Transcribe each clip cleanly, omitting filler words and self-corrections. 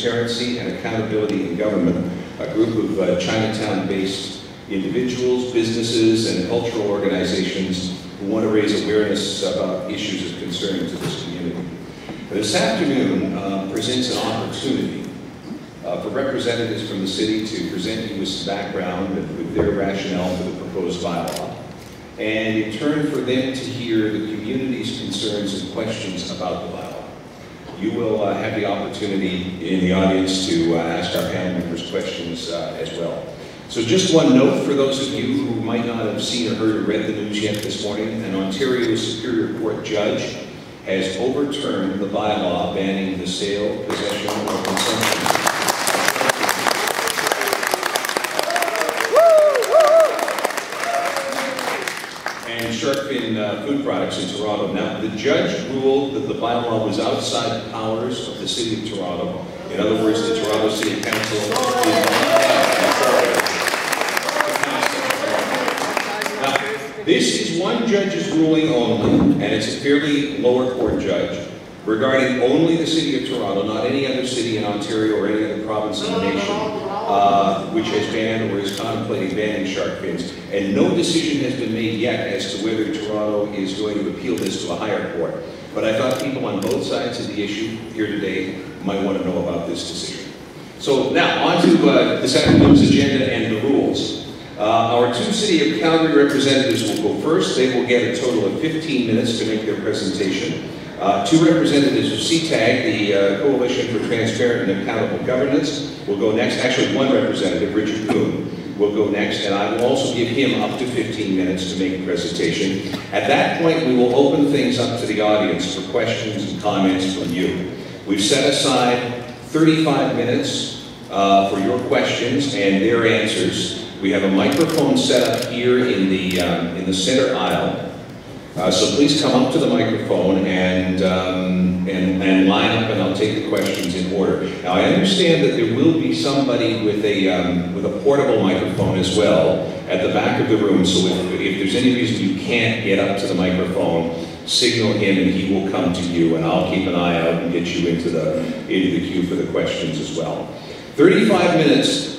transparency and accountability in government, a group of Chinatown-based individuals, businesses, and cultural organizations who want to raise awareness about issues of concern to this community. This afternoon presents an opportunity for representatives from the city to present you with some background with their rationale for the proposed bylaw, and in turn for them to hear the community's concerns and questions about the bylaw. You will have the opportunity in the audience to ask our panel members questions as well. So just one note for those of you who might not have seen or heard or read the news yet this morning, an Ontario Superior Court judge has overturned the bylaw banning the sale, possession, or consumption. And shark fin food products in Toronto. Now, the judge ruled that the bylaw was outside the powers of the City of Toronto. In other words, the Toronto City Council did not have authority to pass it. Now, this is one judge's ruling only, and it's a fairly lower court judge, regarding only the City of Toronto, not any other city in Ontario or any other province in the nation, which has banned or is contemplating banning shark fins. And no decision has been made yet as to whether Toronto is going to appeal this to a higher court. But I thought people on both sides of the issue here today might want to know about this decision. So now, on to this afternoon's agenda and the rules. Our two City of Calgary representatives will go first. They will get a total of 15 minutes to make their presentation. Two representatives of CTAG, the Coalition for Transparent and Accountable Governance, will go next. Actually, one representative, Richard Poon, will go next, and I will also give him up to 15 minutes to make a presentation. At that point, we will open things up to the audience for questions and comments from you. We've set aside 35 minutes for your questions and their answers. We have a microphone set up here in the center aisle. So please come up to the microphone and line up, and I'll take the questions in order. Now, I understand that there will be somebody with a portable microphone as well at the back of the room. So if there's any reason you can't get up to the microphone, signal him and he will come to you, and I'll keep an eye out and get you into the queue for the questions as well. 35 minutes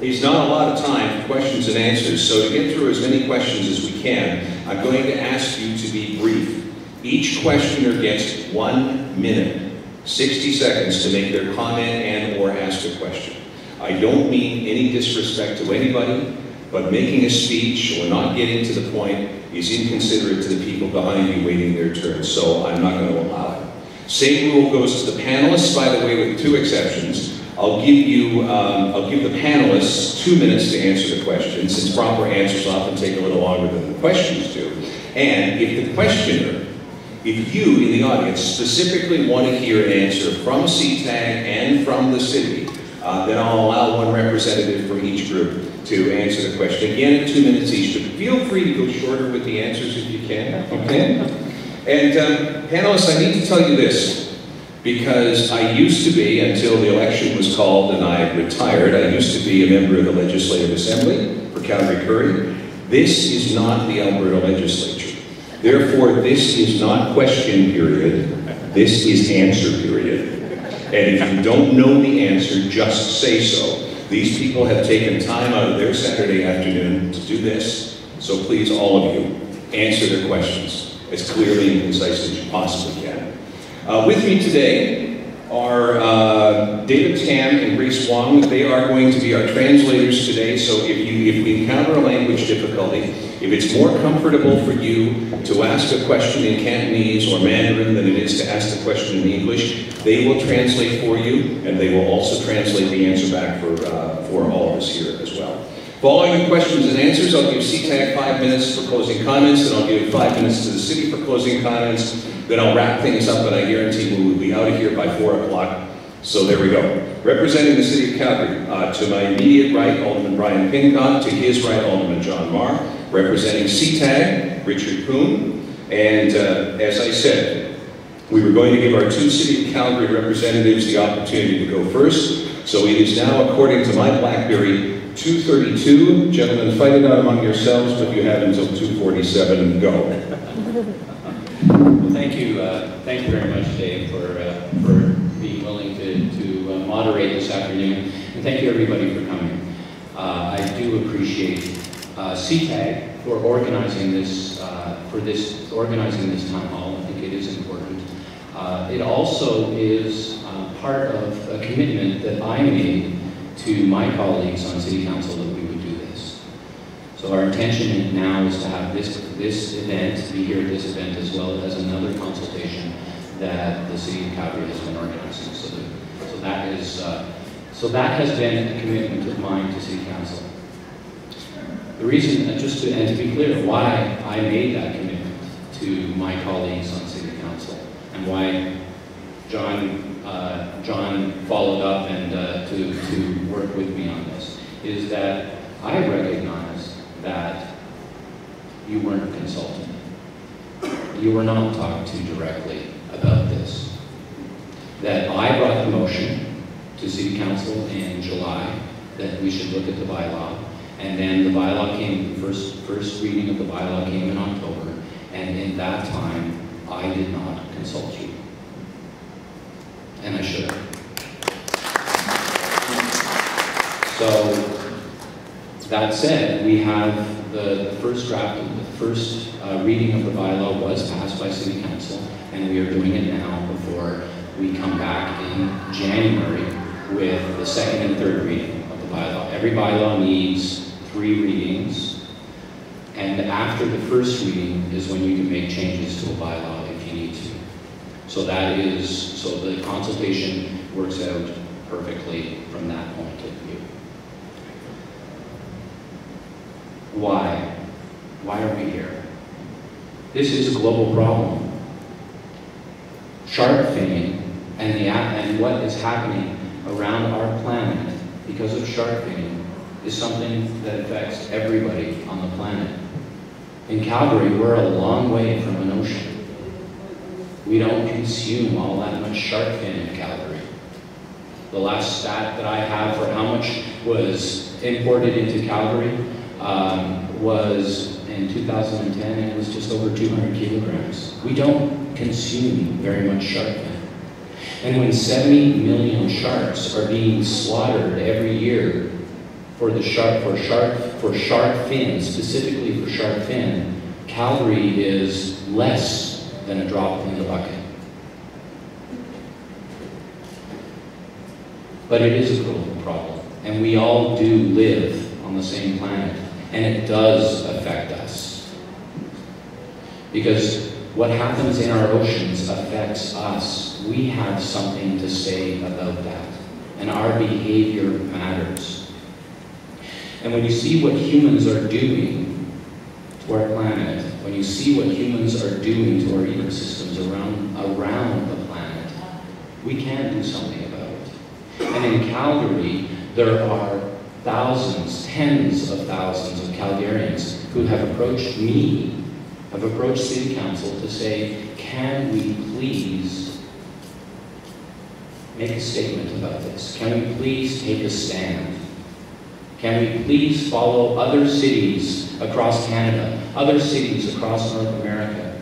is not a lot of time for questions and answers, so to get through as many questions as we can, I'm going to ask you to be brief. Each questioner gets 1 minute, 60 seconds to make their comment and or ask a question. I don't mean any disrespect to anybody, but making a speech or not getting to the point is inconsiderate to the people behind you waiting their turn, so I'm not going to allow it. Same rule goes to the panelists, by the way, with two exceptions. I'll give the panelists 2 minutes to answer the question, since proper answers often take a little longer than the questions do. And if the questioner, if you in the audience specifically want to hear an answer from CTAG and from the city, then I'll allow one representative from each group to answer the question. Again, 2 minutes each, but feel free to go shorter with the answers if you can, okay? And panelists, I need to tell you this, because I used to be, until the election was called and I retired, I used to be a member of the Legislative Assembly for Calgary. This is not the Alberta Legislature. Therefore, this is not question period, this is answer period. And if you don't know the answer, just say so. These people have taken time out of their Saturday afternoon to do this, so please, all of you, answer their questions as clearly and concisely as you possibly can. With me today are David Tam and Grace Wong. They are going to be our translators today, so if we encounter a language difficulty, if it's more comfortable for you to ask a question in Cantonese or Mandarin than it is to ask the question in English, they will translate for you, and they will also translate the answer back for all of us here as well. Following the questions and answers, I'll give CTAG 5 minutes for closing comments, and I'll give 5 minutes to the city for closing comments. Then I'll wrap things up, and I guarantee we will be out of here by 4 o'clock. So there we go. Representing the City of Calgary, to my immediate right, Alderman Brian Pincott. To his right, Alderman John Marr. Representing CTAG, Richard Poon. And as I said, we were going to give our two City of Calgary representatives the opportunity to go first. So it is now, according to my BlackBerry, 2:32. Gentlemen, fight it out among yourselves, but you have until 2:47. Go. Well, thank you very much, Dave, for being willing to moderate this afternoon. And thank you everybody for coming. I do appreciate CTAG for organizing this, organizing this town hall. I think it is important. It also is part of a commitment that I made to my colleagues on City Council that we would do this. So our intention now is to have this event, be here at this event, as well as another consultation that the City of Calgary has been organizing. So that has been a commitment of mine to City Council. The reason, and to be clear, why I made that commitment to my colleagues on City Council, and why John followed up and to work with me on this, is that I recognize that you weren't consulted. You were not talked to directly about this. That I brought the motion to City Council in July that we should look at the bylaw, and then the bylaw came, the first reading of the bylaw came in October, and in that time, I did not consult you. And I should have. So, that said, we have the first draft, the first reading of the bylaw was passed by City Council, and we are doing it now before we come back in January with the second and third reading of the bylaw. Every bylaw needs 3 readings, and after the first reading is when you can make changes to a bylaw if you need to. So so the consultation works out perfectly from that point of view. Why? Why are we here? This is a global problem. Shark finning and what is happening around our planet because of shark finning is something that affects everybody on the planet. In Calgary, we're a long way from an ocean. We don't consume all that much shark fin in Calgary. The last stat that I have for how much was imported into Calgary was in 2010, and it was just over 200 kilograms. We don't consume very much shark fin. And when 70 million sharks are being slaughtered every year for shark fin, specifically for shark fin, Calgary is less than a drop in the bucket. But it is a global problem, and we all do live on the same planet, and it does affect us. Because what happens in our oceans affects us. We have something to say about that, and our behavior matters. And when you see what humans are doing to our planet, when you see what humans are doing to our ecosystems around the planet, we can do something about it. And in Calgary, there are thousands, tens of thousands of Calgarians who have approached me, have approached City Council to say, can we please make a statement about this? Can we please take a stand? Can we please follow other cities across Canada, other cities across North America,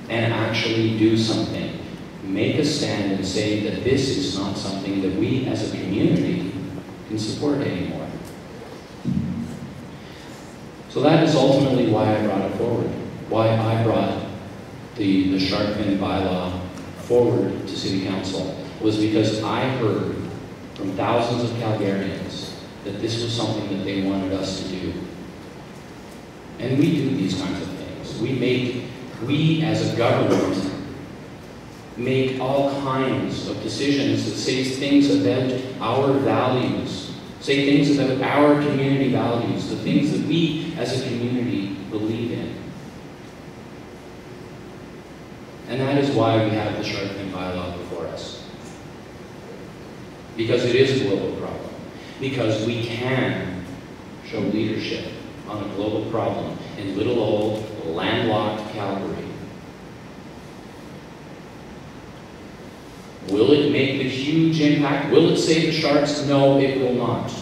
and actually do something? Make a stand and say that this is not something that we as a community can support anymore. So that is ultimately why I brought it forward, why I brought the shark fin bylaw forward to City Council, was because I heard from thousands of Calgarians that this was something that they wanted us to do. And we do these kinds of things. We as a government make all kinds of decisions that say things about our values, say things about our community values, the things that we as a community believe in. And that is why we have the shark fin bylaw before us. Because it is a global problem. Because we can show leadership on a global problem in little old landlocked Calgary. Will it make a huge impact? Will it save the sharks? No, it will not.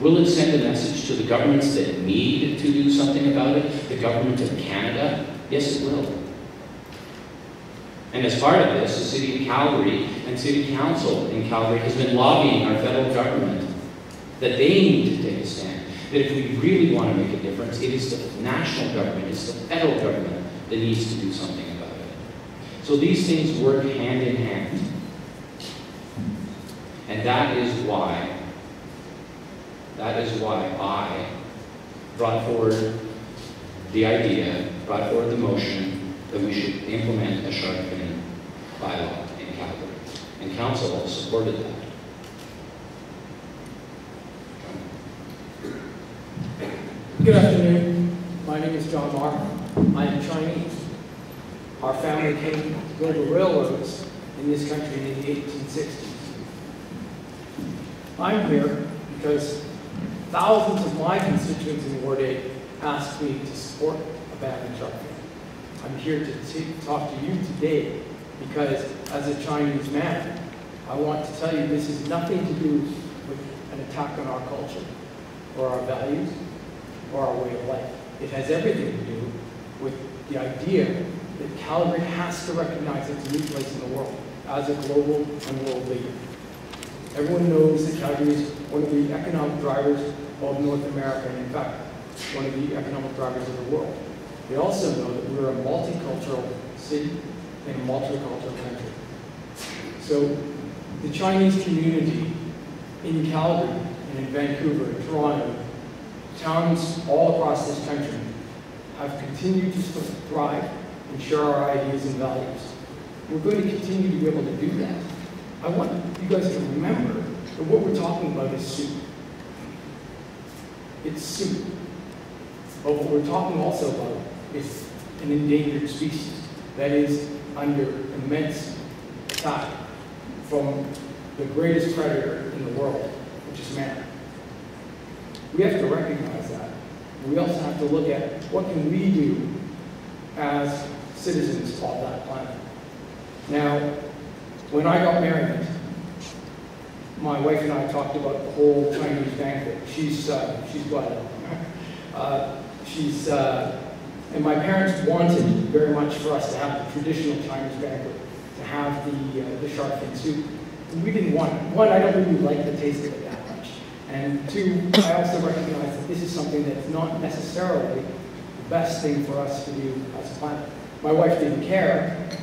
Will it send a message to the governments that need to do something about it? The government of Canada? Yes, it will. And as part of this, the City of Calgary and City Council in Calgary has been lobbying our federal government that they need to take a stand. That if we really want to make a difference, it is the national government, it's the federal government that needs to do something about it. So these things work hand in hand. And that is why I brought forward the idea, brought forward the motion that we should implement a shark fin bylaw in Calgary. And council supported that. Good afternoon. My name is John Mark. I am Chinese. Our family came to build the railroads in this country in the 1860s. I'm here because thousands of my constituents in Ward 8 asked me to support a ban on shark fin. I'm here to talk to you today because, as a Chinese man, I want to tell you this has nothing to do with an attack on our culture or our values or our way of life. It has everything to do with the idea that Calgary has to recognize its new place in the world as a global and world leader. Everyone knows that Calgary is one of the economic drivers of North America, and in fact, one of the economic drivers of the world. They also know that we're a multicultural city and a multicultural country. So the Chinese community in Calgary and in Vancouver and Toronto, towns all across this country, have continued to thrive and share our ideas and values. We're going to continue to be able to do that. I want you guys to remember that what we're talking about is soup. It's soup. But what we're talking also about is an endangered species that is under immense attack from the greatest predator in the world, which is man. We have to recognize that. We also have to look at what can we do as citizens of that planet. Now, when I got married, my wife and I talked about the whole Chinese banquet. She's Bylaw. And my parents wanted very much for us to have the traditional Chinese banquet, to have the shark fin soup. And we didn't want it. One, I don't really like the taste of it that much. And two, I also recognize that this is something that's not necessarily the best thing for us to do as a planet. My wife didn't care